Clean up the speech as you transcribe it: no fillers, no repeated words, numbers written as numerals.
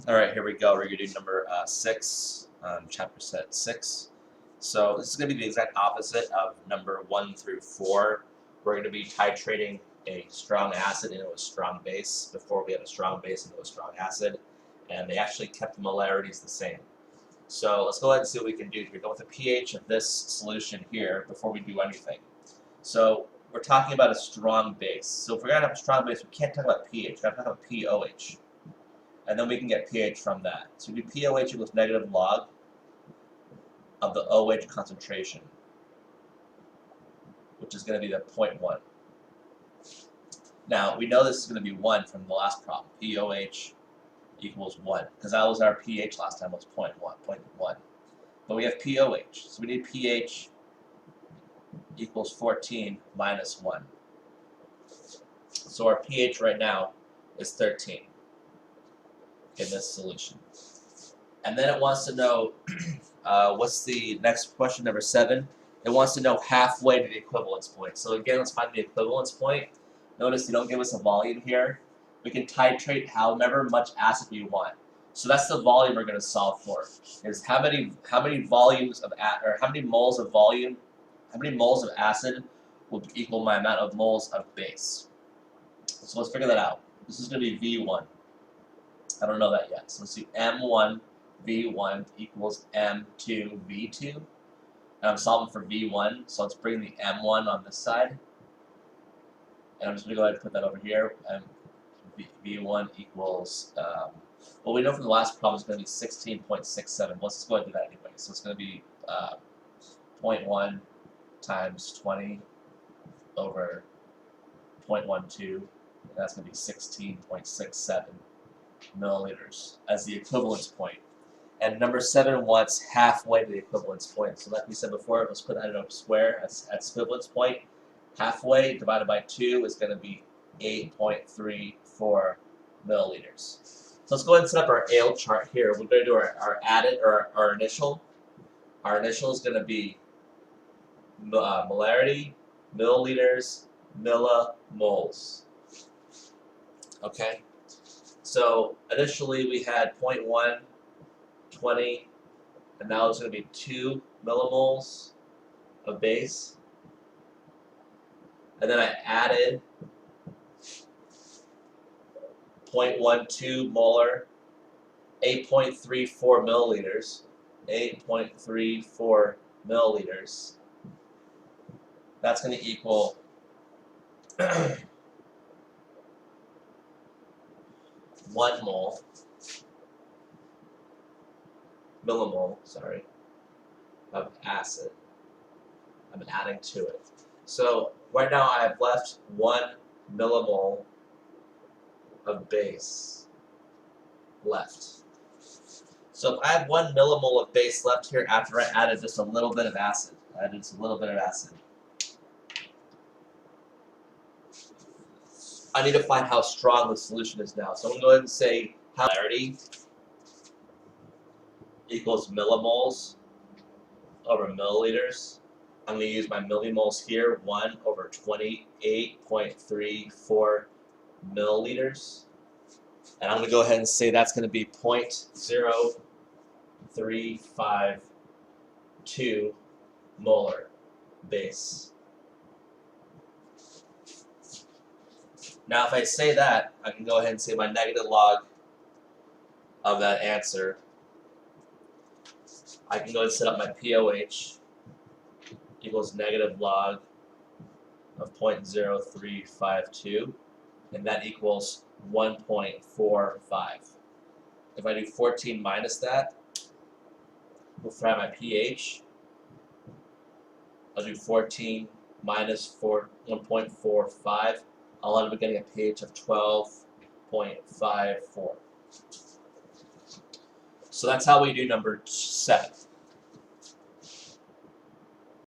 All right, here we go. We're going to do number 6, chapter set 6. So this is going to be the exact opposite of number 1 through 4. We're going to be titrating a strong acid into a strong base. Before we had a strong base into a strong acid, and they actually kept the molarities the same. So let's go ahead and see what we can do here. Go with the pH of this solution here before we do anything. So we're talking about a strong base. So if we're going to have a strong base, we can't talk about pH. We've got to talk about pOH. And then we can get pH from that. So we do pOH equals negative log of the OH concentration, which is going to be the 0.1. Now, we know this is going to be 1 from the last problem. pOH equals 1, because that was our pH last time, was 0.1. But we have pOH, so we need pH equals 14 minus 1. So our pH right now is 13 in this solution. And then it wants to know, what's the next question, number 7? It wants to know halfway to the equivalence point. So again, let's find the equivalence point. Notice they don't give us a volume here. We can titrate however much acid we want. So that's the volume we're going to solve for. Is how many volumes of or how many moles of volume, how many moles of acid will equal my amount of moles of base. So let's figure that out. This is going to be V1. I don't know that yet. So let's see, M1 V1 equals M2 V2. And I'm solving for V1, so let's bring the M1 on this side. And I'm just going to go ahead and put that over here. V1 equals, well, we know from the last problem it's going to be 16.67. Let's just go ahead and do that anyway. So it's going to be 0.1 times 20 over 0.12. And that's going to be 16.67 milliliters as the equivalence point. And number 7 wants halfway to the equivalence point. So like we said before, let's put that in a square as equivalence point. Halfway divided by 2 is going to be 8.34 milliliters. So let's go ahead and set up our ale chart here. We're going to do our added, or our initial. Our initial is going to be molarity, milliliters, millimoles. Okay? So initially we had 0.1, 20, and now it's going to be 2 millimoles of base. And then I added 0.12 molar, 8.34 milliliters, 8.34 milliliters. That's going to equal 1 mole, millimole, sorry, of acid. I'm adding to it. So right now I have left 1 millimole of base left. So if I have 1 millimole of base left here after I added just a little bit of acid, I need to find how strong the solution is now. So I'm going to go ahead and say molarity equals millimoles over milliliters. I'm going to use my millimoles here, 1 over 28.34 milliliters. And I'm going to go ahead and say that's going to be 0.0352 molar base. Now if I say that, I can go ahead and say my negative log of that answer. I can go ahead and set up my pOH equals negative log of 0.0352, and that equals 1.45. If I do 14 minus that, we'll find my pH. I'll do 14 minus 1.45. I'll end up getting a pH of 12.54. So that's how we do number 7.